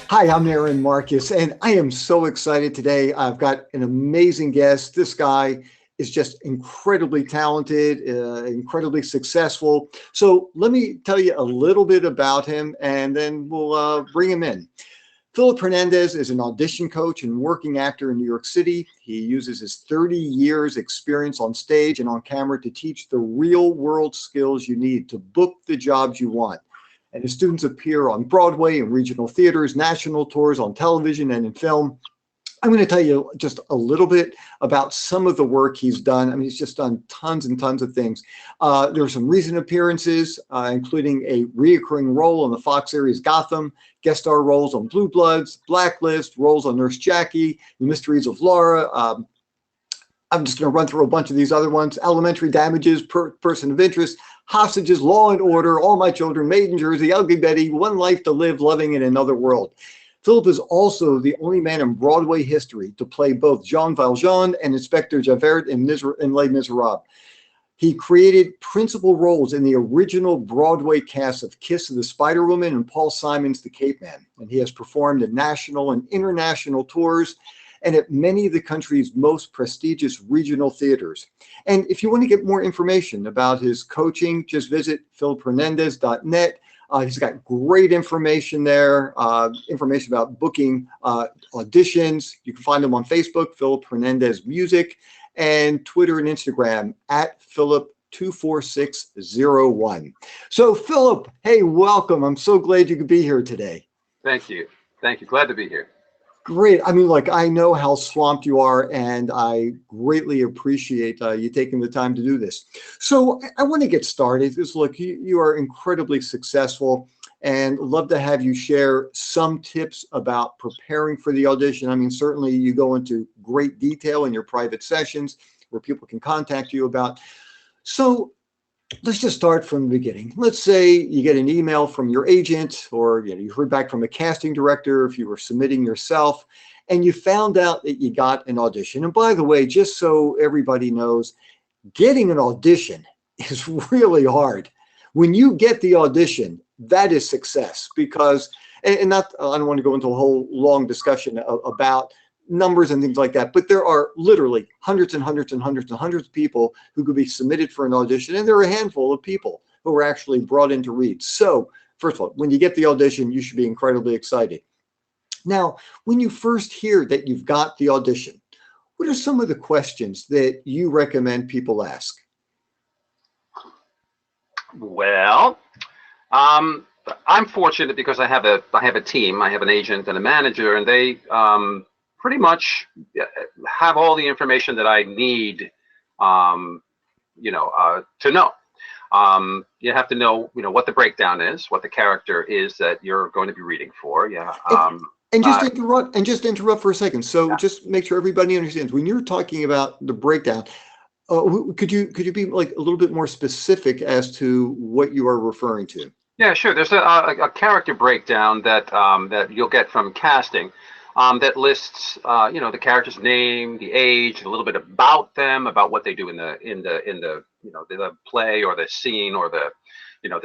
Hi, I'm Aaron Marcus, and I am so excited today. I've got an amazing guest. This guy is just incredibly talented, incredibly successful. So let me tell you a little bit about him, and then we'll bring him in. Philip Hernandez is an audition coach and working actor in New York City. He uses his 30 years experience on stage and on camera to teach the real world skills you need to book the jobs you want. And his students appear on Broadway and regional theaters, national tours on television and in film. I'm going to tell you just a little bit about some of the work he's done. I mean, he's just done tons and tons of things. There are some recent appearances, including a reoccurring role on the Fox series Gotham, guest star roles on Blue Bloods, Blacklist, roles on Nurse Jackie, The Mysteries of Laura. I'm just going to run through a bunch of these other ones. Elementary Damages, Person of Interest, Hostages, Law and Order, All My Children, Made in Jersey, Ugly Betty, One Life to Live, Loving in Another World. Philip is also the only man in Broadway history to play both Jean Valjean and Inspector Javert in Les Miserables. He created principal roles in the original Broadway cast of Kiss of the Spider Woman and Paul Simon's The Cape Man. And he has performed in national and international tours and at many of the country's most prestigious regional theaters. And if you want to get more information about his coaching, just visit philiphernandez.net. He's got great information there, information about booking auditions. You can find him on Facebook, Philip Hernandez Music, and Twitter and Instagram at Philip24601. So Philip, hey, welcome. I'm so glad you could be here today. Thank you. Thank you. Glad to be here. Great. I mean, like, I know how swamped you are, and I greatly appreciate you taking the time to do this. So I want to get started because, look, you are incredibly successful and love to have you share some tips about preparing for the audition. I mean, certainly you go into great detail in your private sessions where people can contact you about. So let's just start from the beginning. Let's say you get an email from your agent, or you heard back from a casting director if you were submitting yourself, and you found out that you got an audition. And by the way, just so everybody knows, getting an audition is really hard. When you get the audition, that is success, because, and not, I don't want to go into a whole long discussion about numbers and things like that, but there are literally hundreds and hundreds and hundreds and hundreds of people who could be submitted for an audition, and there are a handful of people who are actually brought in to read. So first of all, when you get the audition, you should be incredibly excited. Now, when you first hear that you've got the audition, what are some of the questions that you recommend people ask? Well, I'm fortunate because I have a team. I have an agent and a manager, and they pretty much have all the information that I need, to know. You have to know, what the breakdown is, what the character is that you're going to be reading for. Yeah. And just interrupt for a second. So yeah. Just make sure everybody understands when you're talking about the breakdown. Could you be like a little bit more specific as to what you are referring to? Yeah, sure. There's a character breakdown that that you'll get from casting. That lists, the character's name, the age, a little bit about them, about what they do in the the play or the scene or the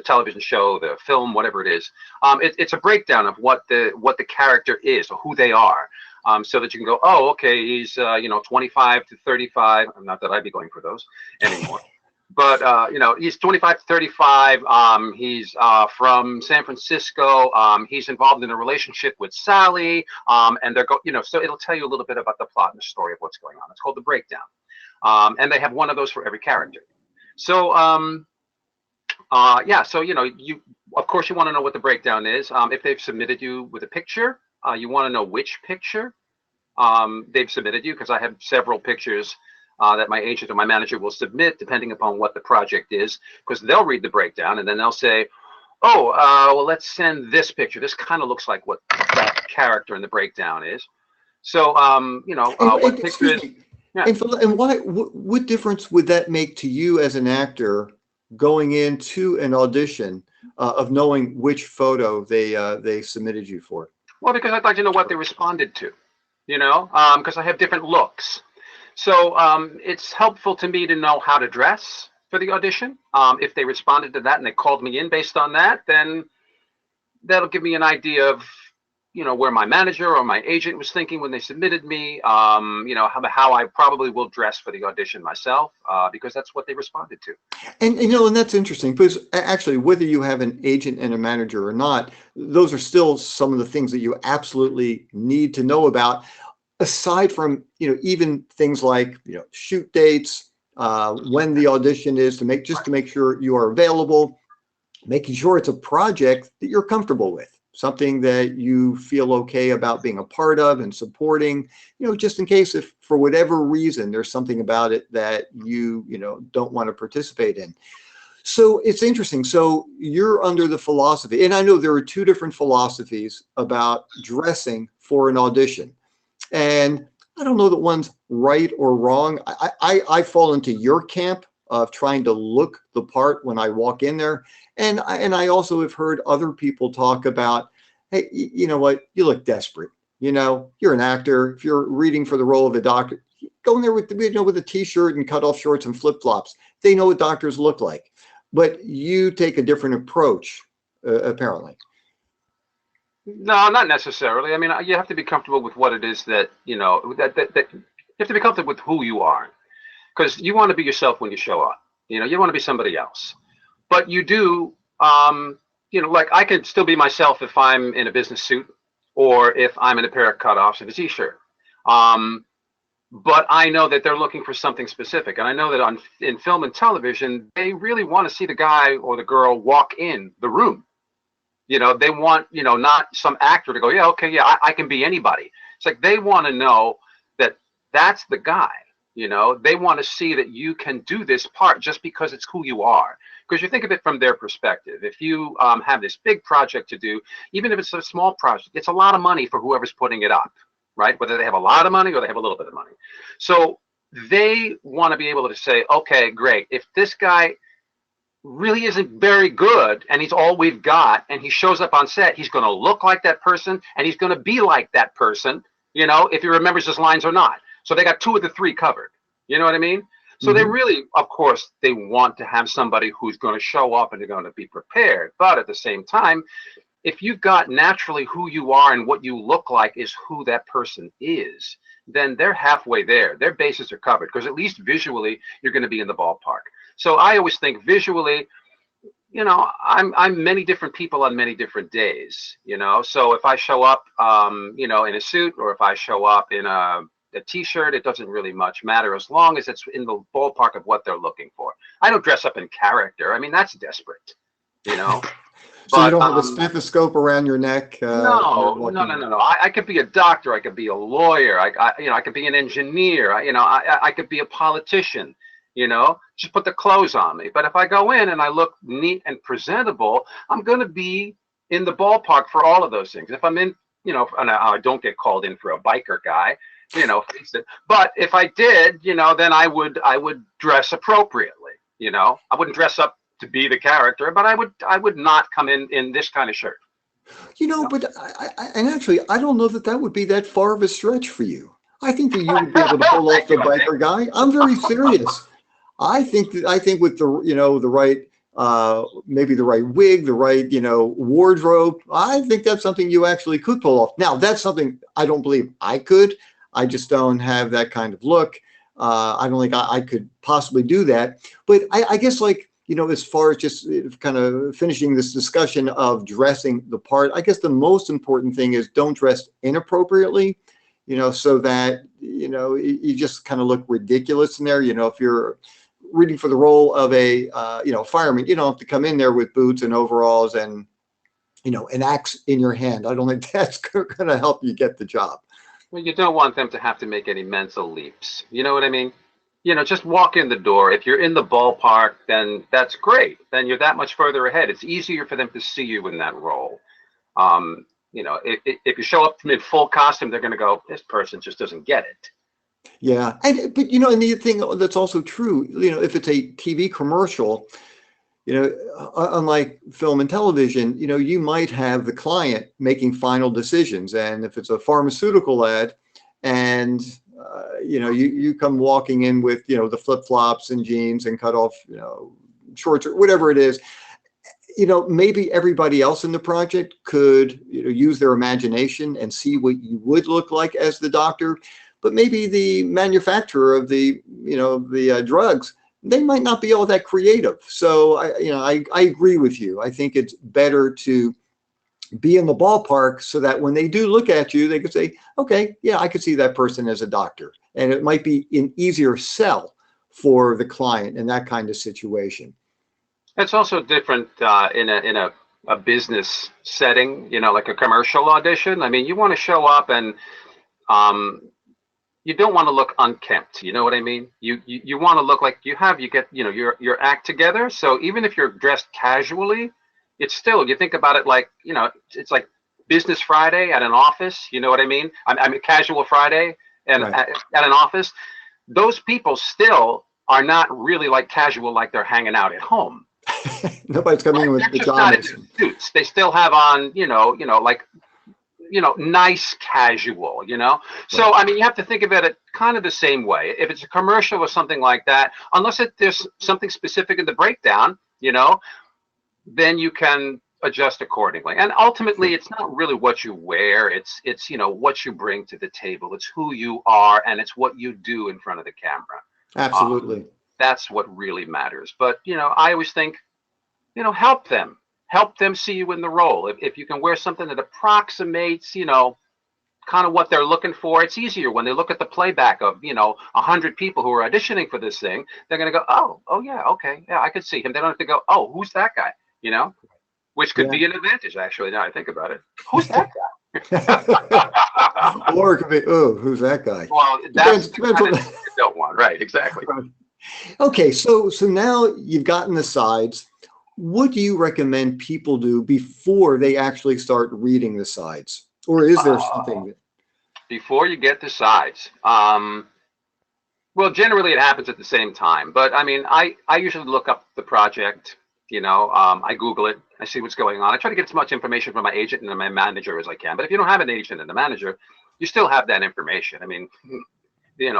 television show, the film, whatever it is. It's a breakdown of what the character is or who they are, so that you can go, oh, okay, he's 25 to 35. Not that I'd be going for those anymore. But he's 25 to 35. He's from San Francisco. He's involved in a relationship with Sally. And they're so it'll tell you a little bit about the plot and the story of what's going on. It's called the breakdown. And they have one of those for every character. So so you of course you want to know what the breakdown is. If they've submitted you with a picture, you want to know which picture they've submitted you, because I have several pictures that my agent or my manager will submit depending upon what the project is, because they'll read the breakdown and then they'll say, oh, well, let's send this picture. This kind of looks like what that character in the breakdown is. So, what picture is... Yeah. And what difference would that make to you as an actor going into an audition of knowing which photo they submitted you for? Well, because I'd like to know what they responded to, because I have different looks. So it's helpful to me to know how to dress for the audition. If they responded to that and they called me in based on that, then that'll give me an idea of where my manager or my agent was thinking when they submitted me, how I probably will dress for the audition myself, because that's what they responded to. And that's interesting because actually, whether you have an agent and a manager or not, those are still some of the things that you absolutely need to know about. Aside from, even things like, shoot dates, when the audition is, to make sure you are available, making sure it's a project that you're comfortable with, something that you feel okay about being a part of and supporting, just in case if for whatever reason there's something about it that don't want to participate in. So it's interesting. So you're under the philosophy, and I know there are two different philosophies about dressing for an audition. And I don't know that one's right or wrong. I fall into your camp of trying to look the part when I walk in there. And I also have heard other people talk about, hey, you know what? You look desperate. You're an actor. If you're reading for the role of a doctor, go in there with a t-shirt and cut off shorts and flip-flops. They know what doctors look like. But you take a different approach, apparently. No, not necessarily. I mean, you have to be comfortable with what it is that, that you have to be comfortable with who you are, because you want to be yourself when you show up. You want to be somebody else, but you do, like I could still be myself if I'm in a business suit or if I'm in a pair of cutoffs and a t-shirt. But I know that they're looking for something specific, and I know that in film and television, they really want to see the guy or the girl walk in the room. They want, not some actor to go, yeah, okay, yeah, I can be anybody. It's like they want to know that that's the guy. They want to see that you can do this part just because it's who you are. Because you think of it from their perspective. If you have this big project to do, even if it's a small project, it's a lot of money for whoever's putting it up, right? Whether they have a lot of money or they have a little bit of money. So they want to be able to say, okay, great. If this guy really isn't very good and he's all we've got and he shows up on set, he's going to look like that person and he's going to be like that person, if he remembers his lines or not. So they got two of the three covered. You know what I mean? So they really, of course, they want to have somebody who's going to show up and they're going to be prepared. But at the same time, if you've got naturally who you are and what you look like is who that person is, then they're halfway there. Their bases are covered because at least visually, you're going to be in the ballpark. So I always think visually, I'm many different people on many different days, So if I show up, in a suit or if I show up in a t-shirt, it doesn't really much matter as long as it's in the ballpark of what they're looking for. I don't dress up in character. I mean, that's desperate, So you But don't have a stethoscope around your neck? No. I could be a doctor. I could be a lawyer. I could be an engineer. I could be a politician. Just put the clothes on me. But if I go in and I look neat and presentable, I'm going to be in the ballpark for all of those things. If I'm in, and I don't get called in for a biker guy, face it. But if I did, then I would dress appropriately. I wouldn't dress up to be the character, but I would not come in this kind of shirt. But and actually, I don't know that would be that far of a stretch for you. I think that you would be able to pull off the biker guy. I'm very serious. I think with the right maybe the right wig, the right wardrobe, I think that's something you actually could pull off. Now that's something I don't believe I could. I just don't have that kind of look. I don't think I could possibly do that. But I guess as far as just kind of finishing this discussion of dressing the part, I guess the most important thing is don't dress inappropriately, so that, you just kind of look ridiculous in there. If you're reading for the role of a, fireman, you don't have to come in there with boots and overalls and, an axe in your hand. I don't think that's going to help you get the job. Well, you don't want them to have to make any mental leaps. You know what I mean? Just walk in the door. If you're in the ballpark, then that's great. Then you're that much further ahead. It's easier for them to see you in that role. If you show up in full costume, they're going to go, this person just doesn't get it. Yeah. But and the thing that's also true, if it's a TV commercial, unlike film and television, you might have the client making final decisions. And if it's a pharmaceutical ad and, you come walking in with, the flip flops and jeans and cut off, shorts or whatever it is, maybe everybody else in the project could, use their imagination and see what you would look like as the doctor, but maybe the manufacturer of the drugs, they might not be all that creative. So I agree with you. I think it's better to be in the ballpark so that when they do look at you, they can say, okay, yeah, I could see that person as a doctor. And it might be an easier sell for the client in that kind of situation. It's also different in a business setting, like a commercial audition. I mean, you want to show up and um, you don't want to look unkempt. You know what I mean? You want to look like you get your act together. So even if you're dressed casually, it's still, you think about it like, it's like business Friday at an office. You know what I mean? I'm a casual Friday and Right. at an office. Those people still are not really like casual, like they're hanging out at home. Nobody's coming Right? in with They're just not in pajamas. their suits. They still have on, like nice casual, Right. So, I mean, you have to think about it kind of the same way. If it's a commercial or something like that, unless there's something specific in the breakdown, then you can adjust accordingly. And ultimately, Sure. it's not really what you wear. It's what you bring to the table. It's who you are, and it's what you do in front of the camera. Absolutely. That's what really matters. But, I always think, help them see you in the role. If you can wear something that approximates, kind of what they're looking for, it's easier when they look at the playback of 100 people who are auditioning for this thing. They're going to go, oh yeah, okay, yeah, I could see him. They don't have to go, oh, who's that guy, which could Yeah. be an advantage, actually, now I think about it. Who's that guy? Or it could be, oh, who's that guy? Well, that's Depends, the depends kind what. of thing you don't want, right? Exactly. Okay, so now you've gotten the sides. What do you recommend people do before they actually start reading the sides? Or is there something that, Before you get to sides, well, generally it happens at the same time, but I mean, I usually look up the project. I Google it, I see what's going on. I try to get as much information from my agent and my manager as I can. But if you don't have an agent and a manager, you still have that information. I mean,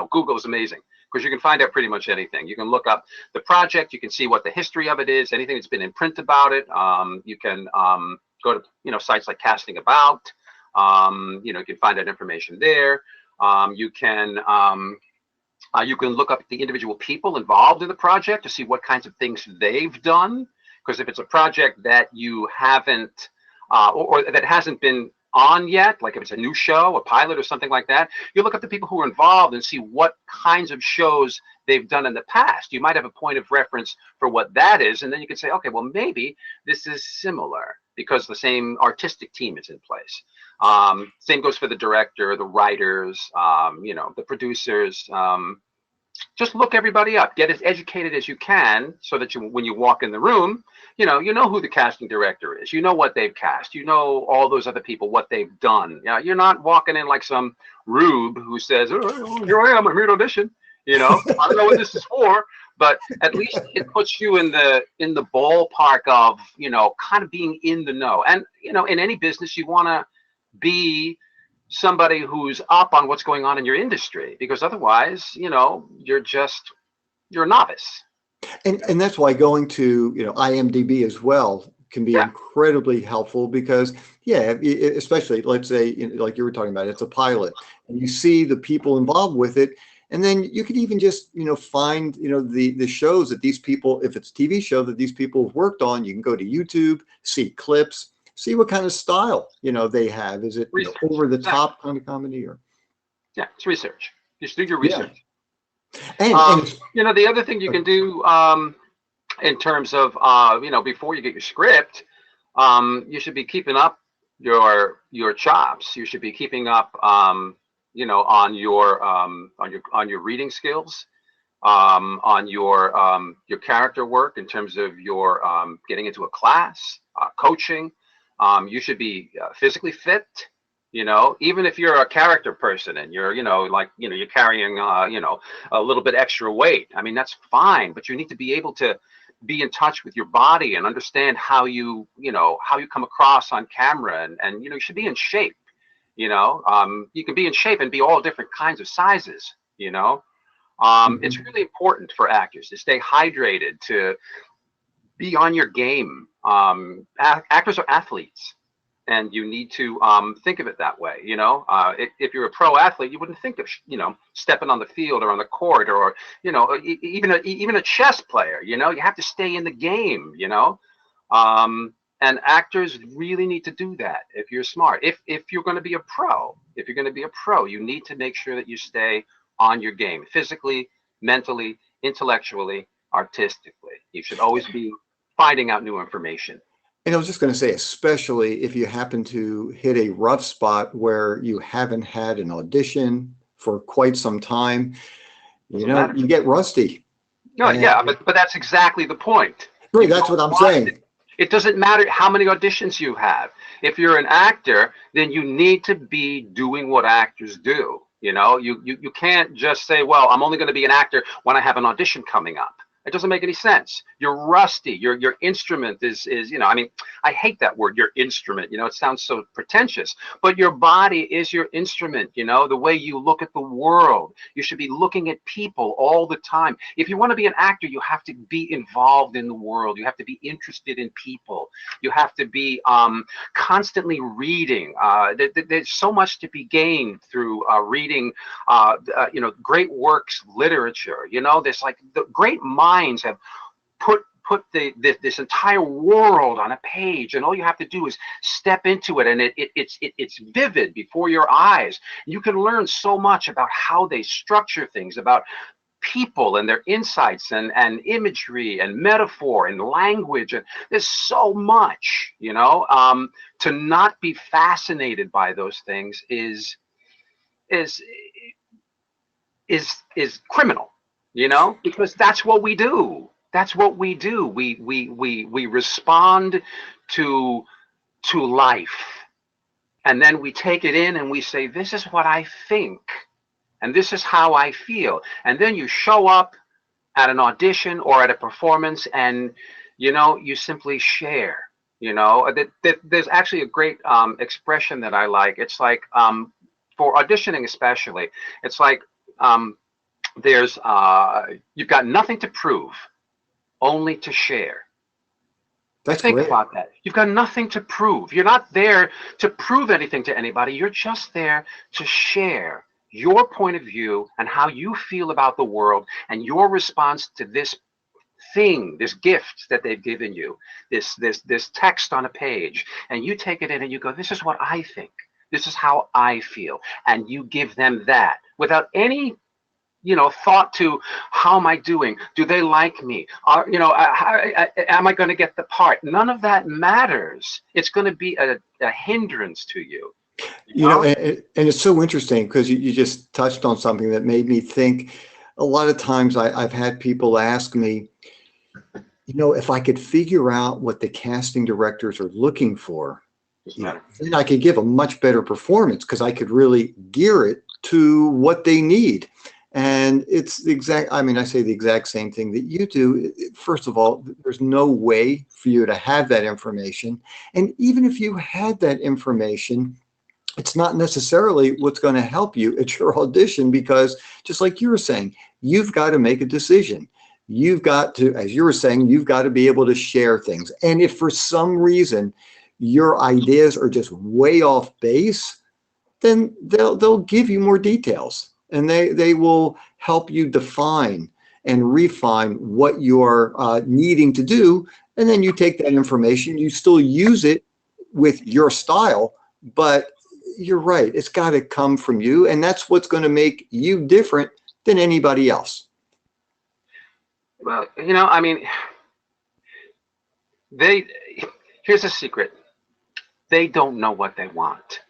Google is amazing because you can find out pretty much anything. You can look up the project, you can see what the history of it is, anything that's been in print about it. You can go to sites like Casting About. You can find that information there. You can look up the individual people involved in the project to see what kinds of things they've done. Because if it's a project that you haven't, or that hasn't been on yet, like if it's a new show, a pilot or something like that, you look up the people who are involved and see what kinds of shows they've done in the past. You might have a point of reference for what that is. And then you can say, okay, well, maybe this is similar because the same artistic team is in place. Same goes for the director, the writers, the producers. Just look everybody up. Get as educated as you can, so that when you walk in the room, you know who the casting director is. You know what they've cast. You know all those other people, what they've done. You're not walking in like some rube who says, "Oh, here I am. I'm here to audition." I don't know what this is for, but at least it puts you in the ballpark of kind of being in the know. And in any business, you want to be somebody who's up on what's going on in your industry, because otherwise, you're a novice. and that's why going to, IMDb as well can be Yeah, incredibly helpful because, yeah, especially let's say, like you were talking about, it's a pilot and you see the people involved with it. And then you could even just, find, the shows that these people, if it's a TV show that these people have worked on, you can go to YouTube, see clips, see what kind of style, they have. Is it, research. over the Exactly. top kind of comedy or, Yeah, it's research. Just do your yeah. research. And The other thing you can do, in terms of, before you get your script, you should be keeping up your chops. You should be keeping up, on your reading skills, on your character work in terms of your getting into a class, coaching. You should be physically fit. Even if you're a character person and you're, you're carrying, a little bit extra weight. I mean, that's fine, but you need to be able to be in touch with your body and understand how you come across on camera, and you should be in shape. You can be in shape and be all different kinds of sizes. It's Mhm. really important for actors to stay hydrated, to be on your game, Actors are athletes, and you need to think of it that way. If you're a pro athlete, you wouldn't think of stepping on the field or on the court, or even a chess player. You have to stay in the game. And actors really need to do that if you're smart. If you're going to be a pro, you need to make sure that you stay on your game, physically, mentally, intellectually, artistically. You should always be finding out new information. And I was just going to say, especially if you happen to hit a rough spot where you haven't had an audition for quite some time, Doesn't matter. you get rusty. No, yeah, but that's exactly the point. Right, that's what I'm saying. It doesn't matter how many auditions you have. If you're an actor, then you need to be doing what actors do. You can't just say, well, I'm only going to be an actor when I have an audition coming up. It doesn't make any sense. You're rusty. Your instrument is I mean, I hate that word, your instrument. It sounds so pretentious, but your body is your instrument. The way you look at the world, you should be looking at people all the time. If you want to be an actor, you have to be involved in the world. You have to be interested in people. You have to be constantly reading. There's so much to be gained through reading, great works, literature. There's like the great minds have put this entire world on a page, and all you have to do is step into it, and it's vivid before your eyes. You can learn so much about how they structure things, about people and their insights and imagery and metaphor and language, and there's so much. To not be fascinated by those things is criminal. Because that's what we do. That's what we do. We respond to life, and then we take it in and we say, this is what I think, and this is how I feel. And then you show up at an audition or at a performance, and you simply share. There's actually a great expression that I like. It's like for auditioning especially, it's like there's you've got nothing to prove, only to share. Think about that. You've got nothing to prove. You're not there to prove anything to anybody. You're just there to share your point of view and how you feel about the world and your response to this thing, this gift that they've given you, this text on a page, and you take it in and you go, this is what I think. This is how I feel. And you give them that without any thought to, how am I doing? Do they like me? Am I going to get the part? None of that matters. It's going to be a hindrance to you. And it's so interesting because you just touched on something that made me think. A lot of times I've had people ask me, if I could figure out what the casting directors are looking for, then I could give a much better performance because I could really gear it to what they need. And it's the exact, I say the exact same thing that you do. First of all, there's no way for you to have that information. And even if you had that information, it's not necessarily what's going to help you at your audition, because just like you were saying, you've got to make a decision. You've got to, as you were saying, you've got to be able to share things. And if for some reason your ideas are just way off base, then they'll give you more details. And they will help you define and refine what you're needing to do. And then you take that information, you still use it with your style, but you're right, it's got to come from you. And that's what's going to make you different than anybody else. Well, here's a secret. They don't know what they want.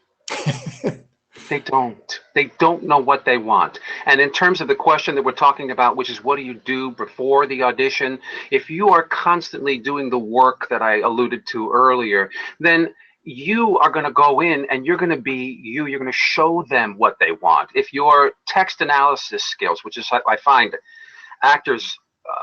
They don't know what they want. And in terms of the question that we're talking about, which is what do you do before the audition? If you are constantly doing the work that I alluded to earlier, then you are going to go in and you're going to be you. You're going to show them what they want. If your text analysis skills, which is I find actors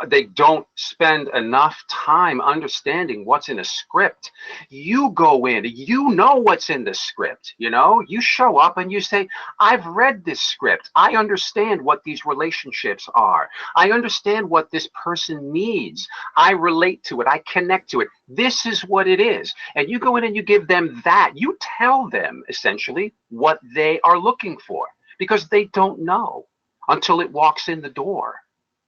they don't spend enough time understanding what's in a script. You go in, you know what's in the script, you know, you show up and you say, I've read this script. I understand what these relationships are. I understand what this person needs. I relate to it. I connect to it. This is what it is. And you go in and you give them that. You tell them essentially what they are looking for, because they don't know until it walks in the door.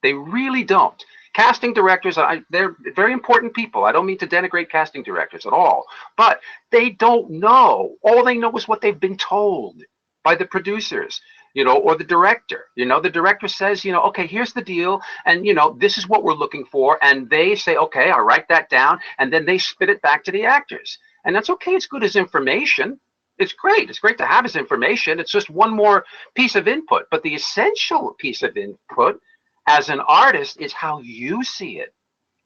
They really don't. Casting directors, they're very important people. I don't mean to denigrate casting directors at all, but they don't know. All they know is what they've been told by the producers, you know, or the director. You know, the director says, you know, okay, here's the deal, and you know, this is what we're looking for, and they say, okay, I'll write that down, and then they spit it back to the actors, and that's okay. It's good as information. It's great. It's great to have as information. It's just one more piece of input, but the essential piece of input as an artist is how you see it,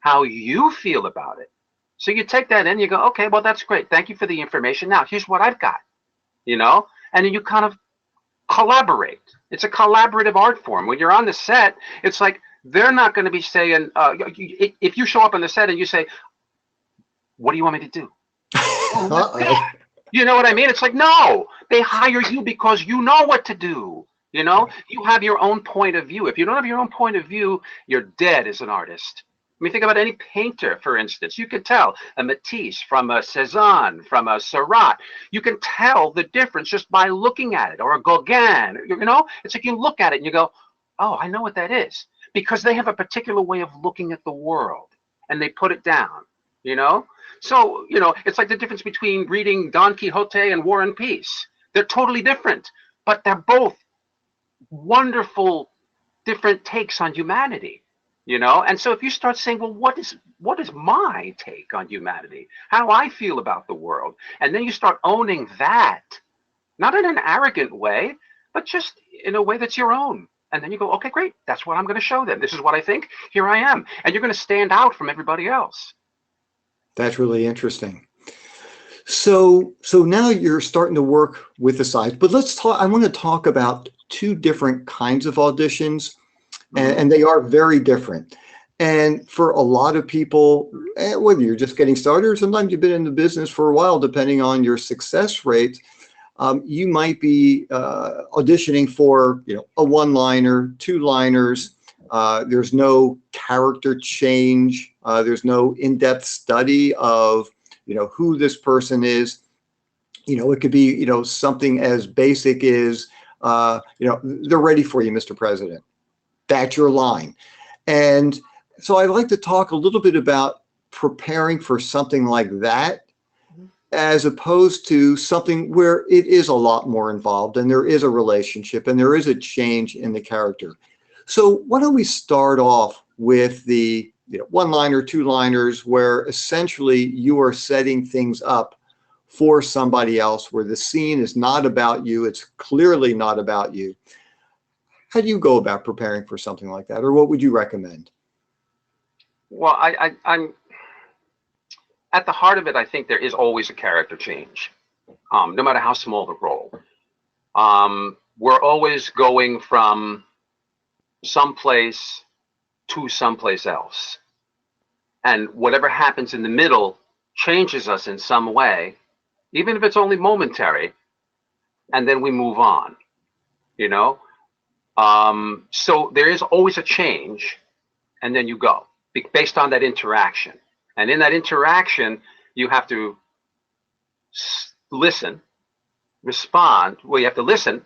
how you feel about it. So you take that in, you go, okay, well, that's great. Thank you for the information. Now, here's what I've got, you know, and then you kind of collaborate. It's a collaborative art form. When you're on the set, it's like they're not going to be saying, if you show up on the set and you say, what do you want me to do? Uh-oh. You know what I mean? It's like, no, they hire you because you know what to do. You know, you have your own point of view. If you don't have your own point of view, you're dead as an artist. I mean, think about any painter, for instance. You could tell a Matisse from a Cezanne, from a Seurat. You can tell the difference just by looking at it, or a Gauguin. You know, it's like you look at it and you go, oh, I know what that is. Because they have a particular way of looking at the world, and they put it down, you know? So, you know, it's like the difference between reading Don Quixote and War and Peace. They're totally different, but they're both wonderful different takes on humanity, you know. And so if you start saying, well, what is my take on humanity, how do I feel about the world, and then you start owning that, not in an arrogant way, but just in a way that's your own, and then you go, okay, great, that's what I'm going to show them. This is what I think. Here I am. And you're going to stand out from everybody else. That's really interesting. So now you're starting to work with the sides, but let's talk. I want to talk about two different kinds of auditions, and they are very different. And for a lot of people, whether you're just getting started or sometimes you've been in the business for a while, depending on your success rate, you might be auditioning for, you know, a one-liner, two-liners. There's no character change. There's no in-depth study of, you know, who this person is. You know, it could be, you know, something as basic as, you know, they're ready for you, Mr. President. That's your line. And so I'd like to talk a little bit about preparing for something like that, as opposed to something where it is a lot more involved and there is a relationship and there is a change in the character. So why don't we start off with the, you know, one-liner, two-liners, where essentially you are setting things up for somebody else, where the scene is not about you. It's clearly not about you. How do you go about preparing for something like that, or what would you recommend? Well, I'm at the heart of it. I think there is always a character change, no matter how small the role. We're always going from someplace to someplace else, and whatever happens in the middle changes us in some way, even if it's only momentary, and then we move on, you know. So there is always a change, and then you go based on that interaction. And in that interaction, you have to listen, respond. Well, you have to listen,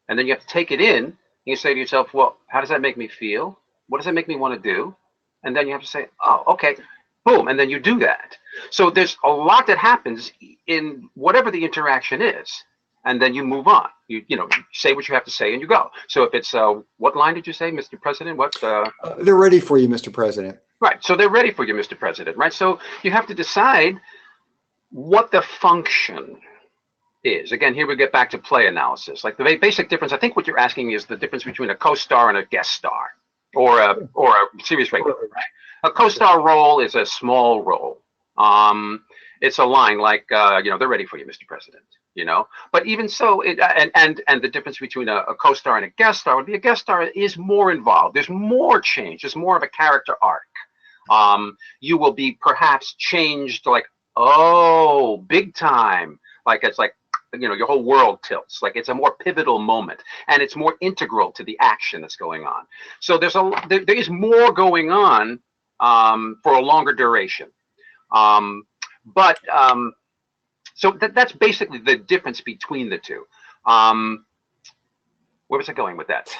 and then you have to take it in. And you say to yourself, well, how does that make me feel? What does that make me want to do? And then you have to say, oh, okay, boom, and then you do that. So there's a lot that happens in whatever the interaction is, and then you move on. You know, say what you have to say, and you go. So if it's what line did you say, Mr. President? What? They're ready for you, Mr. President. Right. So they're ready for you, Mr. President. Right. So you have to decide what the function is. Again, here we get back to play analysis. Like the basic difference. I think what you're asking is the difference between a co-star and a guest star, or a series regular. Right. A co-star role is a small role. It's a line like, they're ready for you, Mr. President. But even so, and the difference between a co-star and a guest star would be a guest star is more involved. There's more change. There's more of a character arc. You will be perhaps changed, like, oh, big time. Like it's like, your whole world tilts. Like it's a more pivotal moment, and it's more integral to the action that's going on. So there is more going on for a longer duration. But so that's basically the difference between the two. Where was I going with that?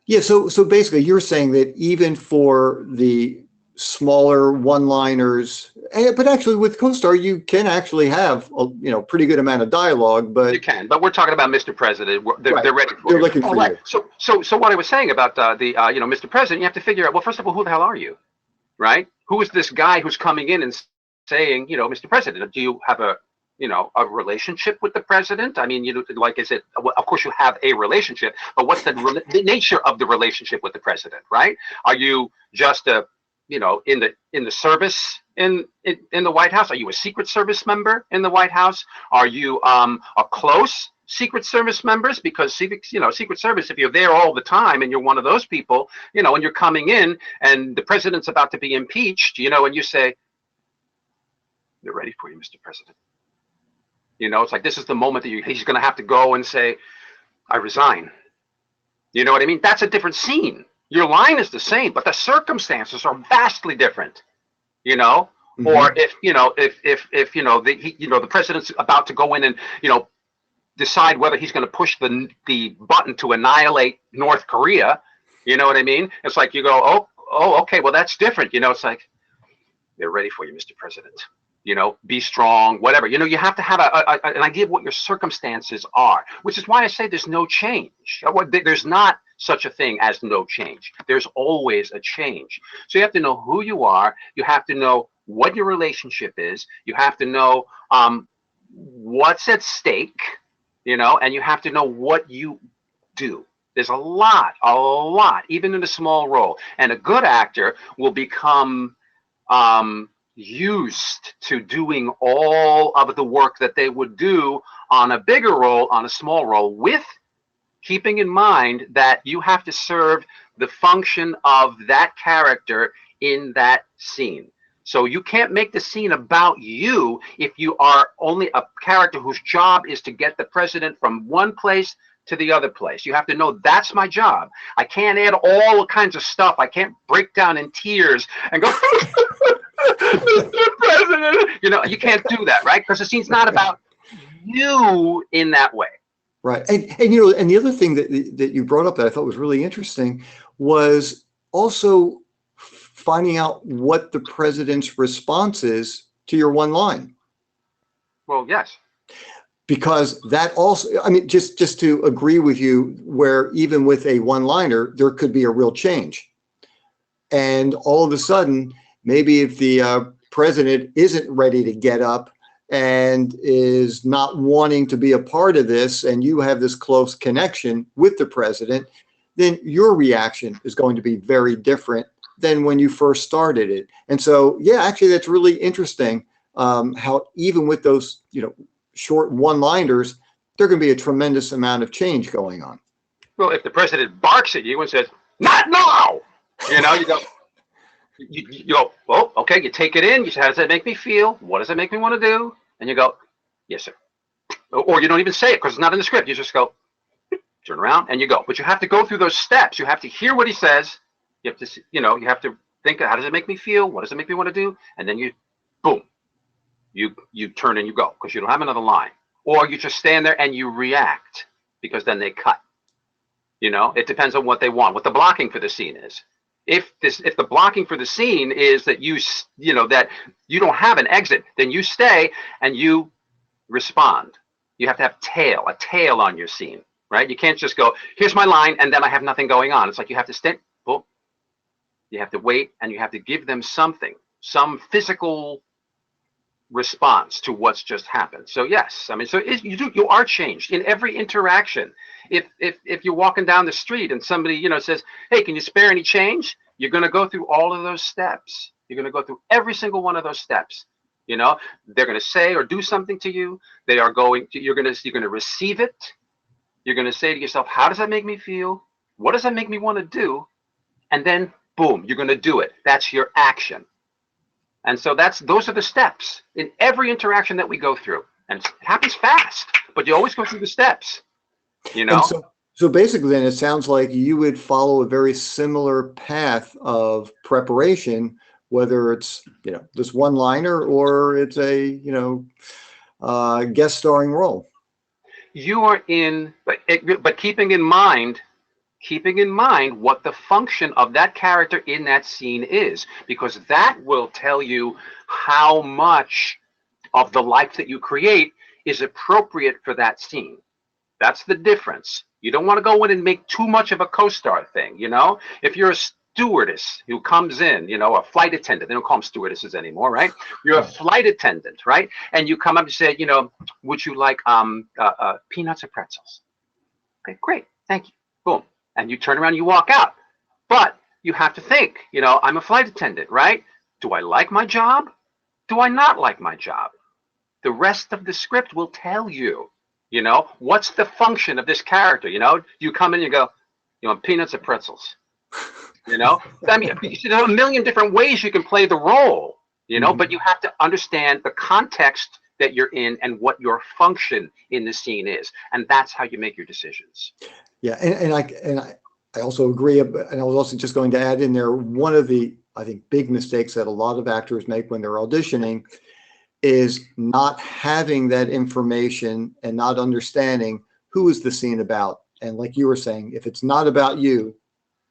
Yeah, so basically you're saying that even for the smaller one-liners, but actually with co-star you can actually have a pretty good amount of dialogue, but you can. But we're talking about Mr. President. They're ready for they're you. looking for right. you. So what I was saying about Mr. President, you have to figure out, well, first of all, who the hell are you, right? Who is this guy who's coming in and saying, Mr. President, do you have a relationship with the president? I mean, like I said, of course you have a relationship, but what's the nature of the relationship with the president, right? Are you just in the service in the White House? Are you a Secret Service member in the White House? Are you a close Secret Service members? Because Secret Service, if you're there all the time and you're one of those people, and you're coming in and the president's about to be impeached, and you say, they're ready for you, Mr. President. It's like, this is the moment that he's going to have to go and say, I resign. You know what I mean? That's a different scene. Your line is the same, but the circumstances are vastly different. Mm-hmm. Or if the president's about to go in and decide whether he's going to push the button to annihilate North Korea. You know what I mean? It's like you go, oh, okay, well that's different. It's like, they're ready for you, Mr. President. Be strong, whatever. You have to have an idea of what your circumstances are, which is why I say there's no change. There's not such a thing as no change. There's always a change. So you have to know who you are. You have to know what your relationship is. You have to know what's at stake, and you have to know what you do. There's a lot, even in a small role. And a good actor will become used to doing all of the work that they would do on a bigger role, on a small role, with keeping in mind that you have to serve the function of that character in that scene. So you can't make the scene about you if you are only a character whose job is to get the president from one place to the other place. You have to know that's my job. I can't add all kinds of stuff. I can't break down in tears and go, Mr. President. You can't do that, right? Because the scene's not about you in that way. Right. And the other thing that you brought up that I thought was really interesting was also finding out what the president's response is to your one line. Well, yes. Because that also, I mean, just to agree with you, where even with a one-liner, there could be a real change. And all of a sudden, maybe if the president isn't ready to get up and is not wanting to be a part of this, and you have this close connection with the president, then your reaction is going to be very different than when you first started it. And so, yeah, actually, that's really interesting how even with those, short one-liners, there can be a tremendous amount of change going on. Well, if the president barks at you and says, "Not now," you go, you go, well, okay, you take it in. You say, how does that make me feel? What does it make me want to do? And you go, yes, sir. Or you don't even say it because it's not in the script. You just go, turn around and you go. But you have to go through those steps. You have to hear what he says. You have to, you have to think, how does it make me feel? What does it make me want to do? And then you, boom, you turn and you go because you don't have another line. Or you just stand there and you react because then they cut. It depends on what they want, what the blocking for the scene is. If the blocking for the scene is that that you don't have an exit, then you stay and you respond. You have to have a tail on your scene, right? You can't just go, here's my line, and then I have nothing going on. It's like you have to stand, boom. You have to wait, and you have to give them something, some physical response to what's just happened. So yes, I mean, so you are changed in every interaction. If you're walking down the street and somebody says, hey, can you spare any change? You're going to go through all of those steps. You're going to go through every single one of those steps. You know, they're going to say or do something to you. They are going to, you're going to receive it. You're going to say to yourself, how does that make me feel? What does that make me want to do? And then boom, you're going to do it. That's your action. And so those are the steps in every interaction that we go through. And it happens fast, but you always go through the steps, you And know? so basically then it sounds like you would follow a very similar path of preparation, whether it's, this one liner or it's a, guest starring role. You are in, but keeping in mind what the function of that character in that scene is, because that will tell you how much of the life that you create is appropriate for that scene. That's the difference. You don't want to go in and make too much of a co-star thing, you know? If you're a stewardess who comes in, a flight attendant, they don't call them stewardesses anymore, right? You're a flight attendant, right? And you come up and say, would you like peanuts or pretzels? Okay, great, thank you. Boom. And you turn around, you walk out. But you have to think, I'm a flight attendant, right? Do I like my job? Do I not like my job? The rest of the script will tell you, what's the function of this character? You come in and you go, you want peanuts or pretzels? I mean, there are a million different ways you can play the role, but you have to understand the context that you're in and what your function in the scene is. And that's how you make your decisions. Yeah. I also agree. And I was also just going to add in there, one of the, I think, big mistakes that a lot of actors make when they're auditioning is not having that information and not understanding who is the scene about. And like you were saying, if it's not about you,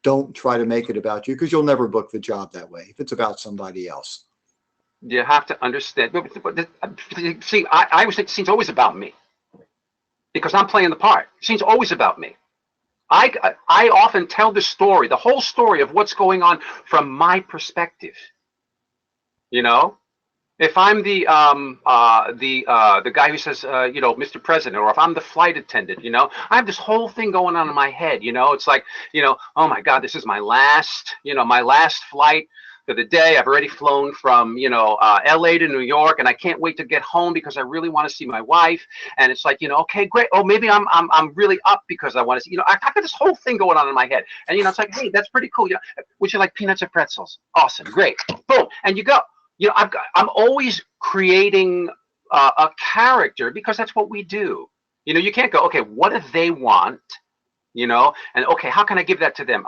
don't try to make it about you, because you'll never book the job that way if it's about somebody else. You have to understand. See, I always think the scene's always about me because I'm playing the part. The scene's always about me. I often tell the story, the whole story of what's going on from my perspective. If I'm the guy who says, Mr. President, or if I'm the flight attendant, I have this whole thing going on in my head. It's like, oh my God, this is my last flight for the day. I've already flown from, LA to New York, and I can't wait to get home because I really want to see my wife. And it's like, okay, great. Oh, maybe I'm really up because I want to see, I've got this whole thing going on in my head. And, it's like, hey, that's pretty cool. Would you like peanuts or pretzels? Awesome. Great. Boom. And you go. I'm always creating a character because that's what we do. You can't go, okay, what do they want? And okay, how can I give that to them?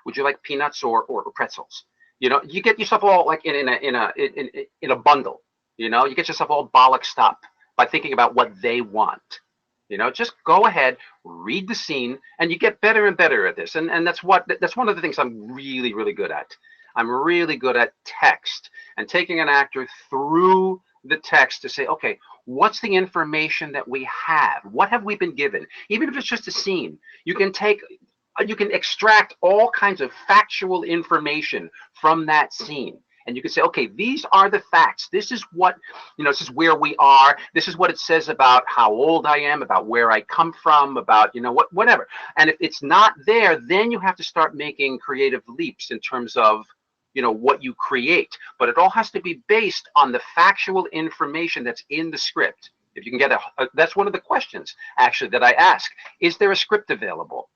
Would you like peanuts or pretzels? You get yourself all like in a bundle. You get yourself all bollocksed up by thinking about what they want. Just go ahead, read the scene, and you get better and better at this. And that's one of the things I'm really, really good at. I'm really good at text and taking an actor through the text to say, okay, what's the information that we have? What have we been given? Even if it's just a scene, you can extract all kinds of factual information from that scene. And you can say, okay, these are the facts. This is what, this is where we are. This is what it says about how old I am, about where I come from, about, whatever. And if it's not there, then you have to start making creative leaps in terms of, what you create. But it all has to be based on the factual information that's in the script. If you can get that's one of the questions, actually, that I ask. Is there a script available?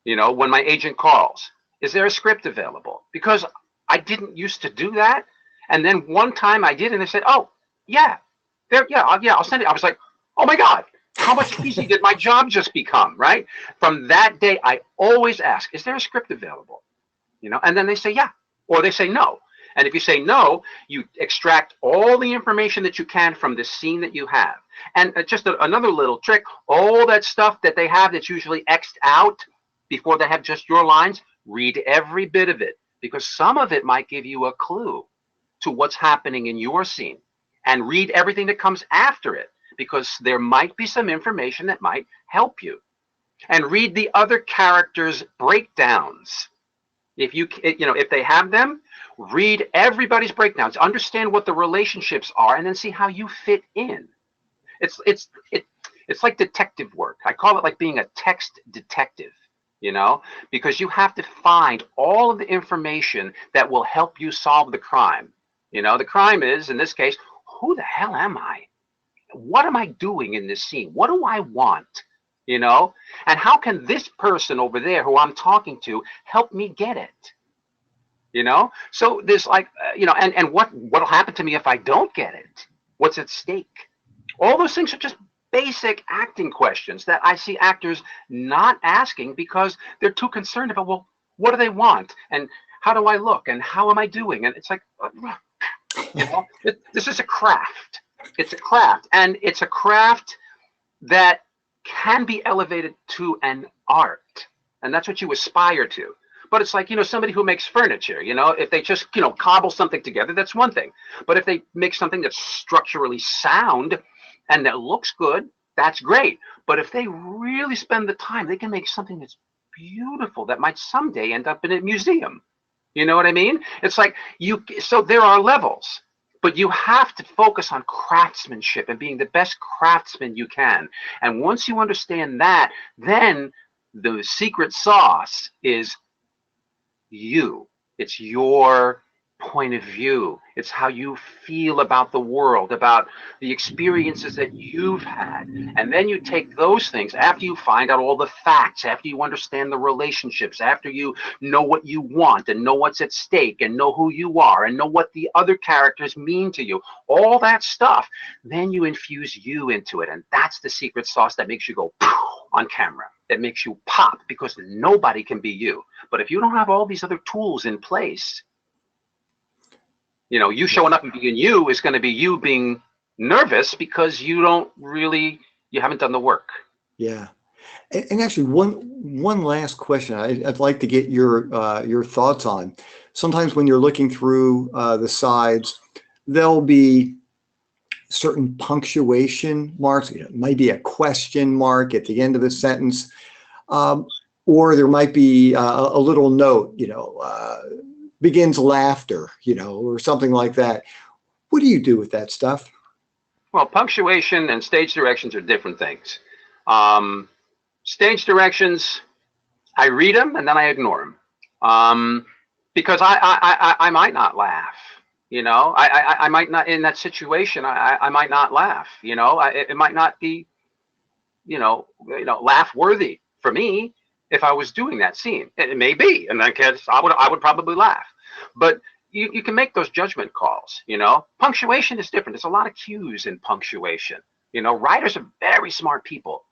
When my agent calls, is there a script available? Because I didn't used to do that. And then one time I did, and they said, oh, yeah, I'll send it. I was like, oh my God, how much easier did my job just become, right? From that day, I always ask, is there a script available? And then they say, yeah, or they say no. And if you say no, you extract all the information that you can from the scene that you have. And just another little trick, all that stuff that they have that's usually X'd out before they have just your lines, read every bit of it, because some of it might give you a clue to what's happening in your scene. And read everything that comes after it, because there might be some information that might help you. And read the other characters' breakdowns. If they have them, read everybody's breakdowns, understand what the relationships are, and then see how you fit in. It's like detective work. I call it like being a text detective, because you have to find all of the information that will help you solve the crime. The crime is, in this case, who the hell am I? What am I doing in this scene? What do I want? You know, and how can this person over there who I'm talking to help me get it? You know, so there's like, and what'll happen to me if I don't get it? What's at stake? All those things are just basic acting questions that I see actors not asking because they're too concerned about, well, what do they want? And how do I look? And how am I doing? And it's like, this is a craft. It's a craft. And it's a craft that can be elevated to an art. And that's what you aspire to. But it's like, somebody who makes furniture, if they just, cobble something together, that's one thing. But if they make something that's structurally sound and that looks good, that's great. But if they really spend the time, they can make something that's beautiful that might someday end up in a museum. You know what I mean? It's like so there are levels, but you have to focus on craftsmanship and being the best craftsman you can. And once you understand that, then the secret sauce is you. It's your point of view. It's how you feel about the world, about the experiences that you've had. And then you take those things after you find out all the facts, after you understand the relationships, after you know what you want and know what's at stake and know who you are and know what the other characters mean to you, all that stuff, then you infuse you into it. And that's the secret sauce that makes you go on camera. That makes you pop, because nobody can be you. But if you don't have all these other tools in place, you showing up and being you is going to be you being nervous because you haven't done the work. Yeah. And actually, one last question I'd like to get your thoughts on. Sometimes when you're looking through the sides, there'll be certain punctuation marks. It might be a question mark at the end of the sentence, or there might be a little note, begins laughter, or something like that. What do you do with that stuff? Well, punctuation and stage directions are different things. Stage directions, I read them and then I ignore them, because I might not laugh. I might not, in that situation. I might not laugh. It might not be, laugh worthy for me if I was doing that scene. It may be, in that case, I would probably laugh. But you can make those judgment calls. Punctuation is different. There's a lot of cues in punctuation. Writers are very smart people.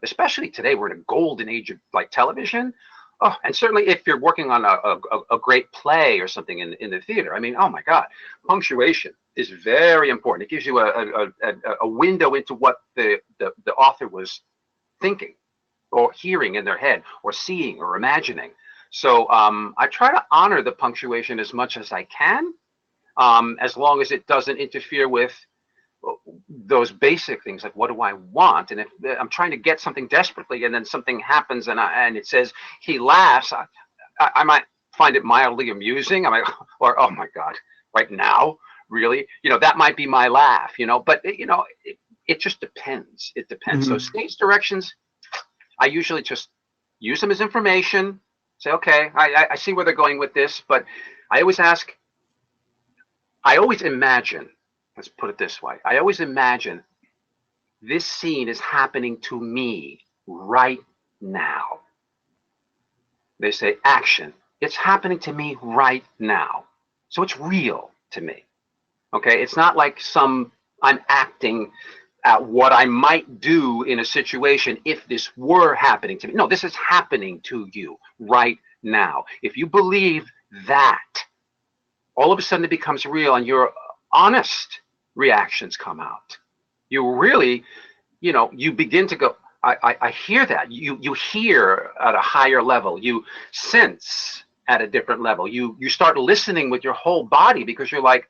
Especially today, we're in a golden age of like television. Oh, and certainly if you're working on a great play or something in the theater, I mean, oh my God, punctuation is very important. It gives you a window into what the author was thinking or hearing in their head or seeing or imagining. So I try to honor the punctuation as much as I can, as long as it doesn't interfere with those basic things like, what do I want? And if I'm trying to get something desperately and then something happens and it says he laughs, I might find it mildly amusing. I might, or oh my God, right now, really? That might be my laugh, but it just depends. It depends. Mm-hmm. So stage directions, I usually just use them as information, say, okay, I see where they're going with this, but I always imagine, let's put it this way. I always imagine this scene is happening to me right now. They say action. It's happening to me right now. So it's real to me. Okay. It's not like I'm acting at what I might do in a situation if this were happening to me. No, this is happening to you right now. If you believe that, all of a sudden it becomes real and your honest reactions come out. You really, you begin to go, I hear that. You hear at a higher level. You sense at a different level. You start listening with your whole body because you're like,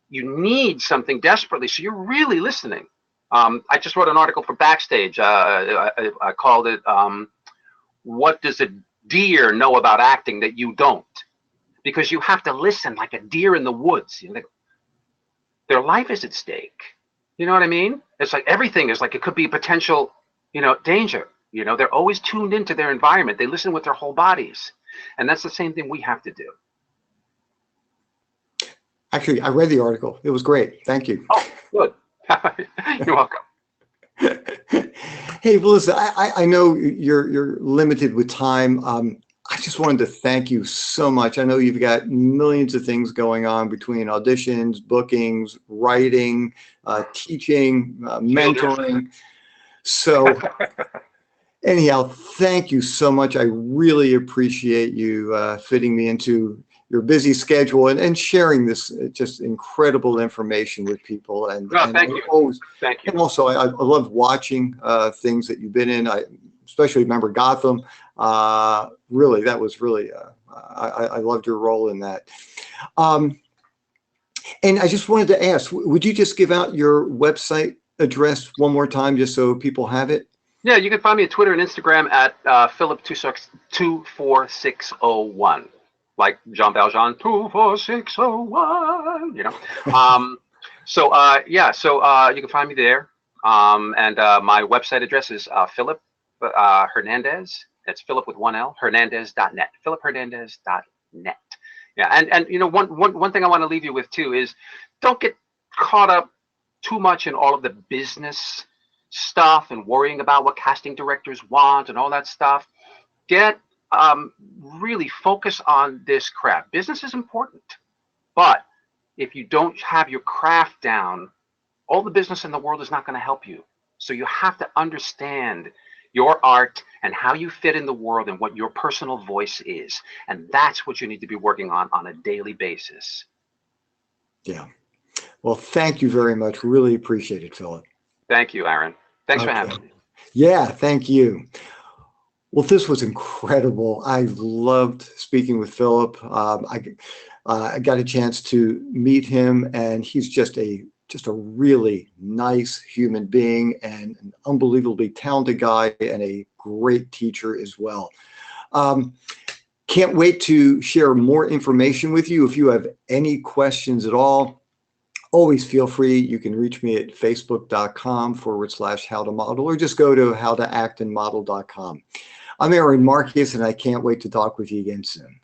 you need something desperately. So you're really listening. I just wrote an article for Backstage. I called it, what does a deer know about acting that you don't? Because you have to listen like a deer in the woods. Their life is at stake. You know what I mean? It's like everything is like, it could be potential, danger. They're always tuned into their environment. They listen with their whole bodies. And that's the same thing we have to do. Actually, I read the article. It was great. Thank you. Oh, good. You're welcome. Hey, Melissa, I know you're limited with time. I just wanted to thank you so much. I know you've got millions of things going on between auditions, bookings, writing, teaching, mentoring. So anyhow, thank you so much. I really appreciate you fitting me into your busy schedule and sharing this just incredible information with people. No, thank you. Always, Thank you. and also, I love watching things that you've been in. I especially remember Gotham. Really, that was really, I loved your role in that. And I just wanted to ask, would you just give out your website address one more time just so people have it? Yeah, you can find me at Twitter and Instagram at Philip24601, like Jean Valjean 24601. You know. Yeah, so you can find me there. And my website address is Philip Hernandez. That's Philip with one L, Hernandez.net. PhilipHernandez.net. Yeah, and you know, one thing I want to leave you with too is don't get caught up too much in all of the business stuff and worrying about what casting directors want and all that stuff. Get really focus on this craft. Business is important, but if you don't have your craft down, all the business in the world is not going to help you. So you have to understand your art and how you fit in the world and what your personal voice is. And that's what you need to be working on a daily basis. Yeah. Well, thank you very much. Really appreciate it, Philip. Thank you, Aaron. Thanks for having me. Yeah, thank you. Well, this was incredible. I loved speaking with Philip. I got a chance to meet him, and he's just a really nice human being and an unbelievably talented guy and a great teacher as well. Can't wait to share more information with you. If you have any questions at all, always feel free. You can reach me at facebook.com/howtomodel, or just go to howtoactandmodel.com. I'm Aaron Marcus, and I can't wait to talk with you again soon.